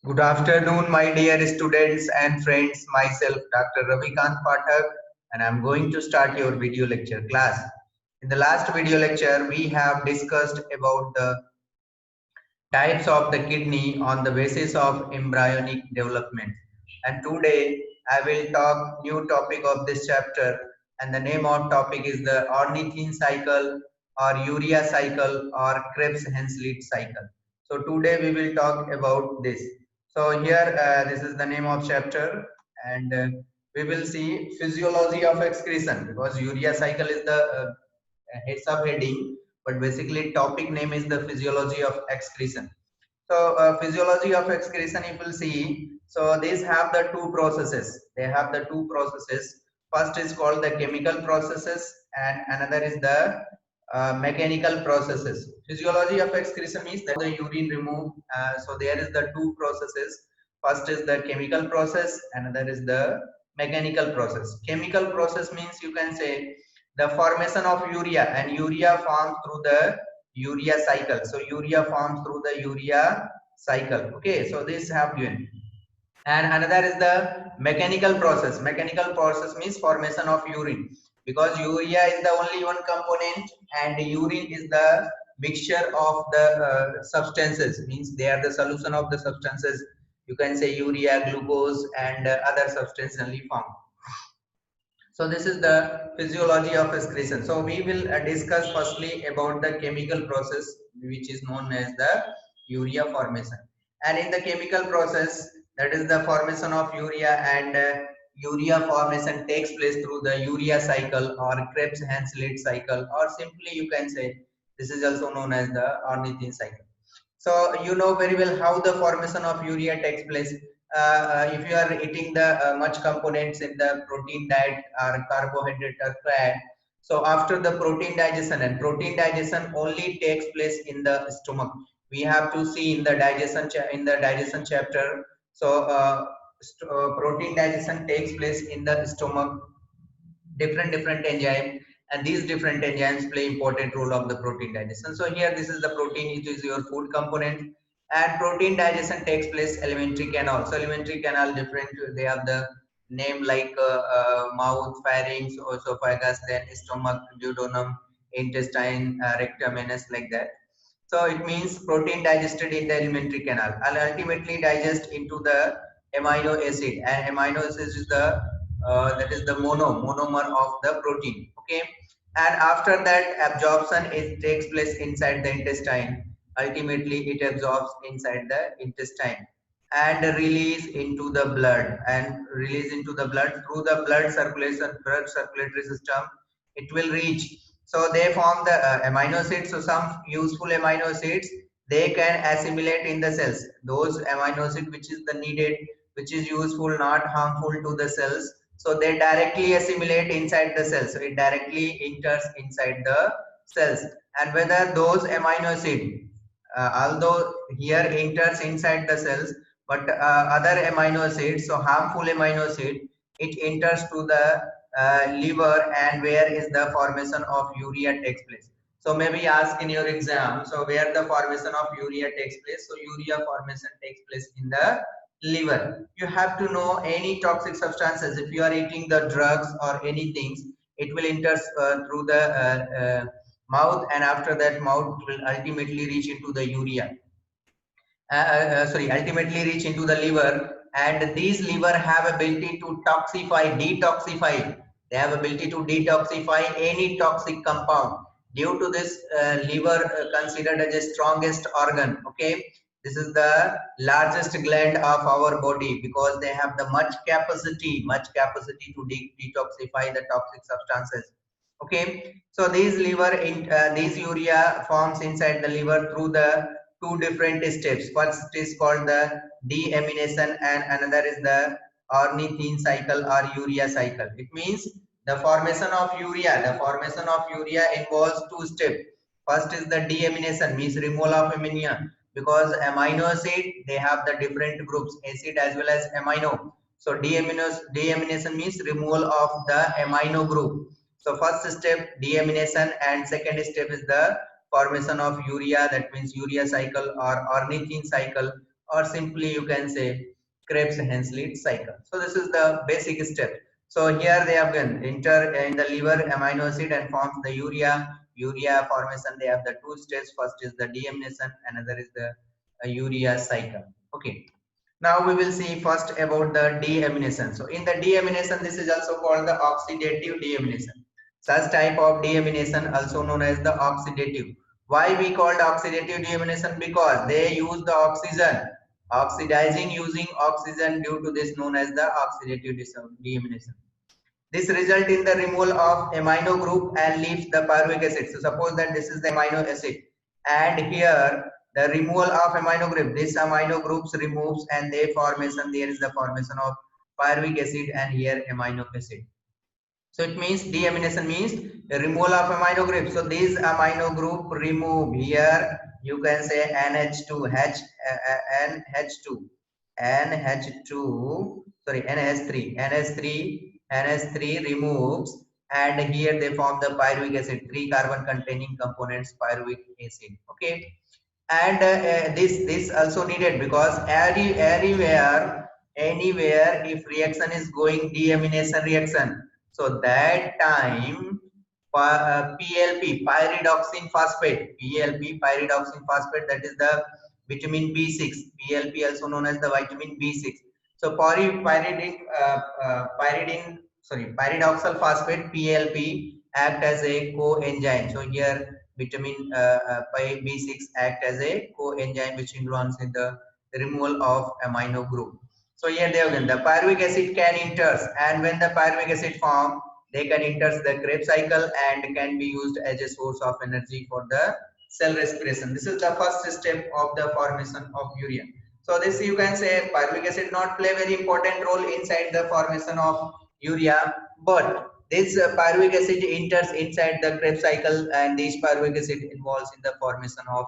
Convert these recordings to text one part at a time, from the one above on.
Good afternoon, my dear students and friends. Myself, Dr. Ravikant Pathak, and I'm going to start your video lecture class. In the last video lecture, we have discussed about the types of the kidney on the basis of embryonic development. And today, I will talk new topic of this chapter, and the name of topic is the ornithine cycle or urea cycle or Krebs-Henschel cycle. So today we will talk about this. So here, this is the name of chapter, and we will see physiology of excretion, because urea cycle is the head subheading, but basically topic name is the physiology of excretion. So physiology of excretion, you will see. So these have the two processes. They have the two processes. First is called the chemical processes, and another is the mechanical processes. Physiology of excretion means that the urine remove. So there is the two processes. First is the chemical process, another is the mechanical process. Chemical process means, you can say, the formation of urea, and urea forms through the urea cycle. So urea forms through the urea cycle. Okay, so this have given. And another is the mechanical process. Mechanical process means formation of urine, because urea is the only one component and urine is the mixture of the substances, means they are the solution of the substances. You can say urea, glucose, and other substances only formed. So this is the physiology of excretion. So we will discuss firstly about the chemical process, which is known as the urea formation. And in the chemical process, that is the formation of urea, and urea formation takes place through the urea cycle or Krebs-Henschel cycle, or simply you can say this is also known as the ornithine cycle. So you know very well how the formation of urea takes place. If you are eating the much components in the protein diet or carbohydrate or fat, so after the protein digestion, and protein digestion only takes place in the stomach. We have to see in the digestion chapter. So protein digestion takes place in the stomach, different enzymes, and these different enzymes play important role of the protein digestion. So here this is the protein, it is your food component, and protein digestion takes place alimentary canal. So alimentary canal different, they have the name like mouth, pharynx, esophagus, then stomach, duodenum, intestine, rectum, anus, like that. So it means protein digested in the alimentary canal and ultimately digest into the amino acid, and amino acid is the that is the monomer of the protein. Okay, and after that absorption, it takes place inside the intestine. Ultimately it absorbs inside the intestine and release into the blood, and release into the blood through the blood circulatory system. It will reach. So they form the amino acids. So some useful amino acids, they can assimilate in the cells. Those amino acids which is the needed, which is useful, not harmful to the cells, so they directly assimilate inside the cells. So it directly enters inside the cells. And whether those amino acid, although here enters inside the cells, but other amino acids, so harmful amino acid, it enters to the liver, and where is the formation of urea takes place. So maybe ask in your exam, so where the formation of urea takes place. So urea formation takes place in the liver. You have to know any toxic substances. If you are eating the drugs or anything, it will enter through the mouth, and after that mouth will ultimately reach into the urea. Ultimately reach into the liver, and these liver have ability to detoxify. They have ability to detoxify any toxic compound. Due to this, liver considered as the strongest organ. Okay, this is the largest gland of our body, because they have the much capacity to detoxify the toxic substances. Okay, so these these urea forms inside the liver through the two different steps. First is called the deamination, and another is the ornithine cycle or urea cycle. It means the formation of urea. The formation of urea involves two steps. First is the deamination, means removal of ammonia, because amino acid, they have the different groups, acid as well as amino. So deamination means removal of the amino group. So first step deamination, and second step is the formation of urea, that means urea cycle or ornithine cycle, or simply you can say Krebs-Henschel cycle. So this is the basic step. So here they have been enter in the liver amino acid and forms the urea formation. They have the two steps. First is the deamination, another is the urea cycle. Okay. Now we will see first about the deamination. So in the deamination, this is also called the oxidative deamination. Such type of deamination also known as the oxidative. Why we called oxidative deamination? Because they use the oxygen, oxidizing using oxygen. Due to this known as the oxidative deamination. This result in the removal of amino group and leaves the pyruvic acid. So suppose that this is the amino acid, and here the removal of amino group, this amino groups removes and they formation, there is the formation of pyruvic acid and here amino acid. So it means deamination means the removal of amino group. So these amino group remove, here you can say NH2H, NH2, NH2, sorry, NH3 removes, and here they form the pyruvic acid, 3 carbon containing components pyruvic acid. Okay, and this also needed because anywhere if reaction is going deamination reaction, so that time PLP, pyridoxine phosphate, PLP, pyridoxine phosphate, that is the vitamin B6. PLP also known as the vitamin B6. So pyridoxal phosphate, PLP, act as a coenzyme. So here vitamin B6 act as a coenzyme which influences in the removal of amino group. So here they again the pyruvic acid can enters, and when the pyruvic acid form, they can enters the Krebs cycle and can be used as a source of energy for the cell respiration. This is the first step of the formation of urea. So this you can say pyruvic acid not play very important role inside the formation of urea, but this pyruvic acid enters inside the Krebs cycle, and this pyruvic acid involves in the formation of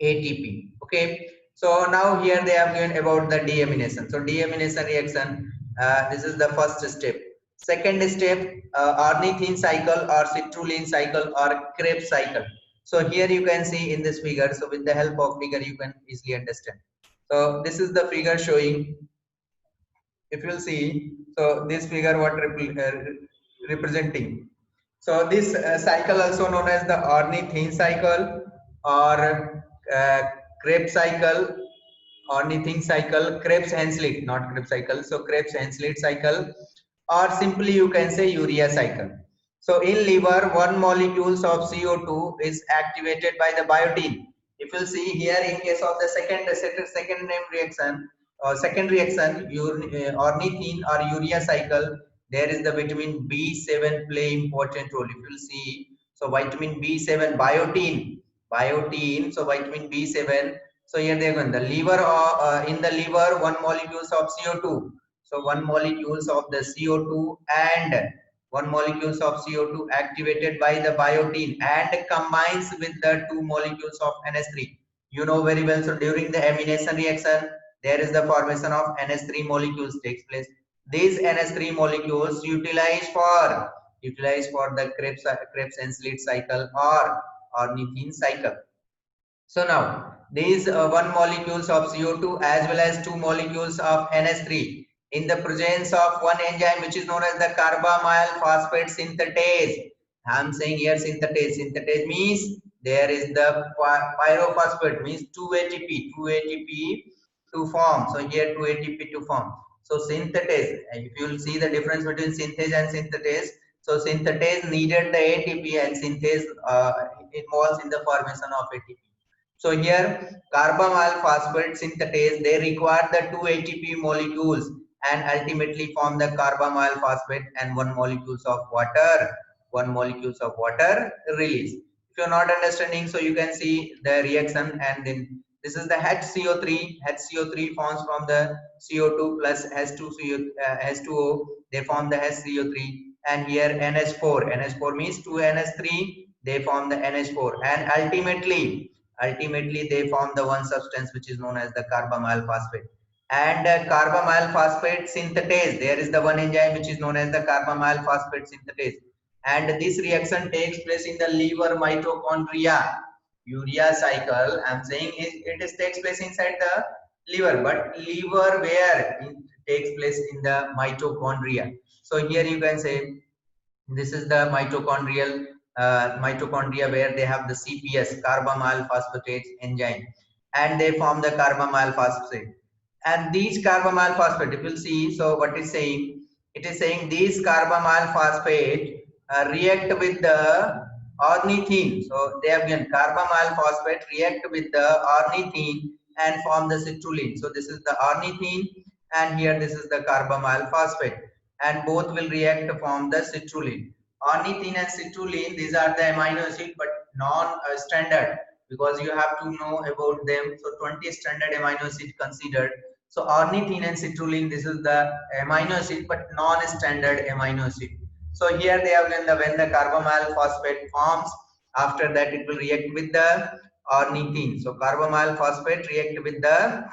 ATP. Okay. So now here they have given about the deamination. So deamination reaction, this is the first step. Second step, ornithine cycle or citrulline cycle or Krebs cycle. So here you can see in this figure. So with the help of figure, you can easily understand. So this is the figure showing. If you'll see, so this figure what representing. So this cycle also known as the ornithine cycle or Krebs cycle, ornithine cycle, Krebs-Henschel, not Krebs cycle. So Krebs-Henschel cycle, or simply you can say urea cycle. So in liver, one molecules of CO2 is activated by the biotin. If you see here, in case of the second name reaction, second reaction, ornithine or urea cycle, there is the vitamin B7 play important role. If you see, so vitamin B7, biotin, so vitamin B7. So here they go. The liver, in the liver, one molecules of CO2. So one molecules of the CO2 and one molecules of CO2 activated by the biotin and combines with the two molecules of NH3. You know very well. So during the amination reaction, there is the formation of NH3 molecules takes place. These NH3 molecules utilize for the Krebs-Henschel cycle or ornithine cycle. So now these one molecules of CO2 as well as two molecules of NH3 in the presence of one enzyme which is known as the carbomoyal phosphate synthatase. I am saying here synthatase. Synthatase means there is the pyrophosphate means 2 ATP to form. So here 2 ATP to form. So synthatase, if you will see the difference between synthase and synthatase. So synthatase needed the ATP and synthase involves in the formation of ATP. So here carbomoyal phosphate synthatase, they require the 2 ATP molecules and ultimately form the carbomoyal phosphate and one molecules of water release. If you're not understanding, so you can see the reaction, and then this is the HCO3 forms from the CO2 plus H2O, they form the HCO3, and here NH4 means 2 NH3, they form the NH4, and ultimately they form the one substance which is known as the carbomoyal phosphate. And carbomoyal phosphate synthatase, there is the one enzyme which is known as the carbomoyal phosphate synthatase, and this reaction takes place in the liver mitochondria. Urea cycle, I'm saying it takes place inside the liver, but liver where it takes place in the mitochondria. So here you can say this is the mitochondria where they have the CPS, carbamoyl phosphatase enzyme, and they form the carbamoyl phosphate. And these carbamoyl phosphate, if you see, so what is saying? It is saying these carbamoyl phosphate react with the ornithine. So they have given carbamoyl phosphate react with the ornithine and form the citrulline. So this is the ornithine, and here this is the carbamoyl phosphate, and both will react to form the citrulline. Ornithine and citrulline, these are the amino acid but non-standard, because you have to know about them. So 20 standard amino acid considered. So ornithine and citrulline, this is the amino acid but non-standard amino acid. So here they have given the when the carbamoyl phosphate forms, after that it will react with the ornithine. So carbamoyl phosphate react with the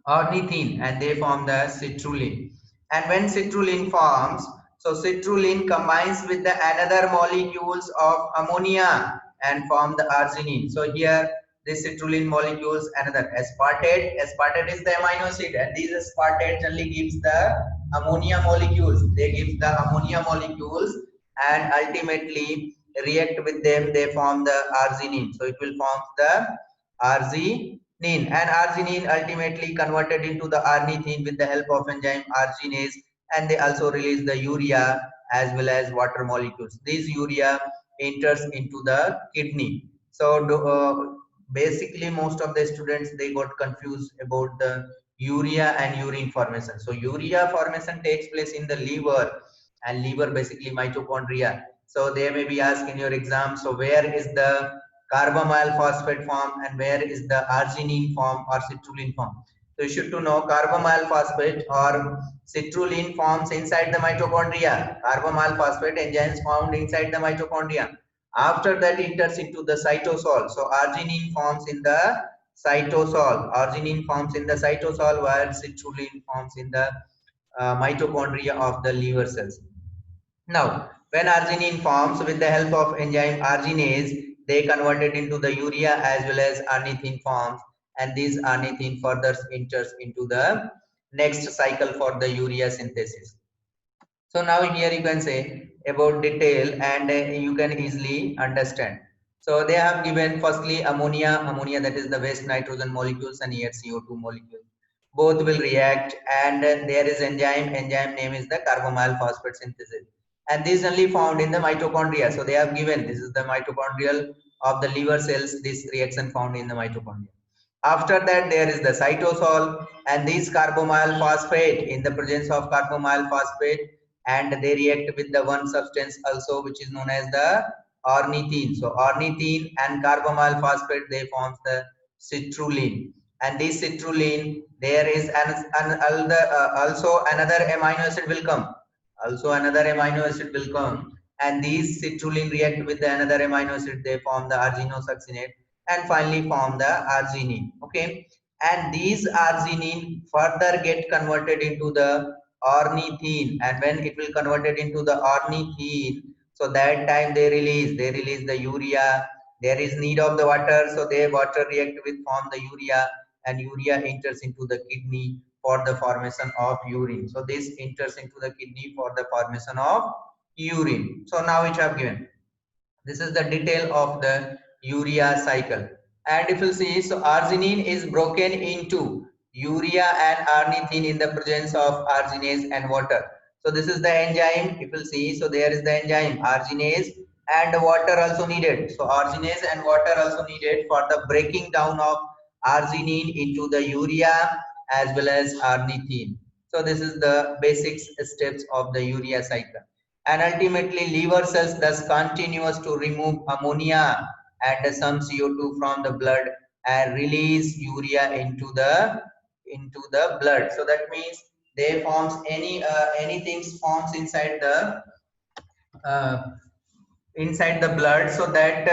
ornithine and they form the citrulline. And when citrulline forms, so citrulline combines with the another molecules of ammonia and form the arginine. So here this citrulline molecules another aspartate. Aspartate is the amino acid, and these aspartate generally gives the ammonia molecules. They give the ammonia molecules and ultimately react with them. They form the arginine. So it will form the arginine, and arginine ultimately converted into the ornithine with the help of enzyme arginase, and they also release the urea as well as water molecules. This urea enters into the kidney. So basically most of the students, they got confused about the urea and urine formation. So urea formation takes place in the liver, and liver basically mitochondria. So they may be asked in your exam, so where is the carbamoyl phosphate form and where is the arginine form or citrulline form? So you should to know carbamoyl phosphate or citrulline forms inside the mitochondria. Carbamoyl phosphate enzymes found inside the mitochondria. After that enters into the cytosol. So arginine forms in the cytosol. Arginine forms in the cytosol, while citrulline forms in the mitochondria of the liver cells. Now, when arginine forms with the help of enzyme arginase, they convert it into the urea as well as ornithine forms, and this ornithine further enters into the next cycle for the urea synthesis. So now here you can say about detail, and you can easily understand. So they have given firstly ammonia that is the waste nitrogen molecules, and here CO2 molecules. Both will react, and there is enzyme name is the carbomoyl phosphate synthesis, and this is only found in the mitochondria. So they have given this is the mitochondrial of the liver cells, this reaction found in the mitochondria. After that there is the cytosol, and this carbomoyl phosphate, in the presence of carbomoyl phosphate, and they react with the one substance also which is known as the ornithine. So ornithine and carbomoyl phosphate, they forms the citrulline, and this citrulline, there is also another amino acid will come, and these citrulline react with the another amino acid, they form the arginosuccinate and finally form the arginine. Okay, and these arginine further get converted into the ornithine, and when it will converted into the ornithine, so that time they release the urea. There is need of the water, so they water react with form the urea, and urea enters into the kidney for the formation of urine. So this enters into the kidney for the formation of urine. So now which I have given, this is the detail of the urea cycle. And if you see, so arginine is broken into urea and ornithine in the presence of arginase and water. So this is the enzyme. If you see, so there is the enzyme arginase, and water also needed. So arginase and water also needed for the breaking down of arginine into the urea as well as ornithine. So this is the basic steps of the urea cycle. And ultimately liver cells thus continues to remove ammonia and some CO2 from the blood and release urea into the blood. So that means they forms anything forms uh, inside the blood, so that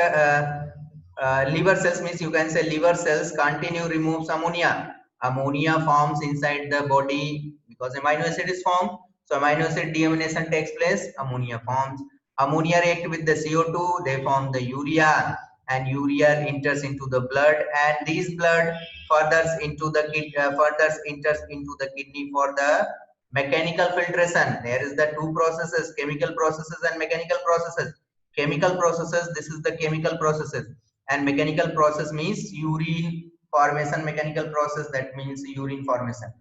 liver cells, means you can say liver cells continue removes ammonia forms inside the body because amino acid is formed. So amino acid deamination takes place, ammonia forms, ammonia react with the CO2, they form the urea, and urea enters into the blood, and this blood further into the further enters into the kidney for the mechanical filtration. There is the two processes, chemical processes and mechanical processes. Chemical processes, this is the chemical processes, and mechanical process means urine formation. Mechanical process, that means urine formation.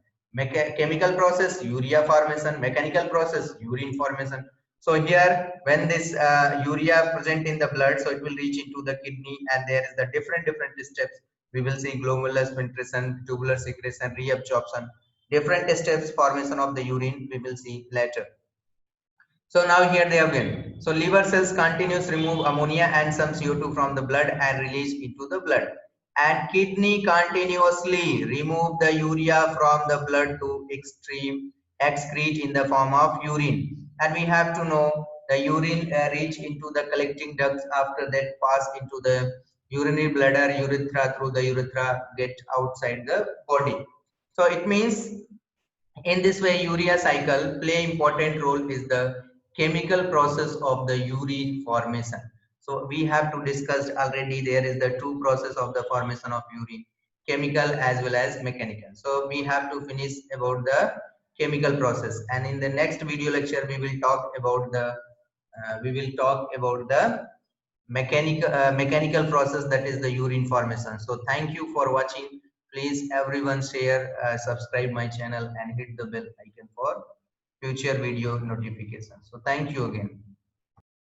Chemical process, urea formation. Mechanical process, urine formation. So here when this urea present in the blood, so it will reach into the kidney, and there is the different steps. We will see glomerular filtration, tubular secretion, reabsorption, different steps formation of the urine we will see later. So now here they have been. So liver cells continuously remove ammonia and some CO2 from the blood and release into the blood. And kidney continuously remove the urea from the blood to excrete in the form of urine. And we have to know the urine reach into the collecting ducts, after that pass into the urinary bladder, urethra, through the urethra, get outside the body. So it means in this way, urea cycle play important role is the chemical process of the urine formation. So we have to discuss already, there is the two process of the formation of urine, chemical as well as mechanical. So we have to finish about the chemical process, and in the next video lecture we will talk about the mechanical process, that is the urine formation. So thank you for watching. Please everyone share, subscribe my channel and hit the bell icon for future video notifications. So thank you again.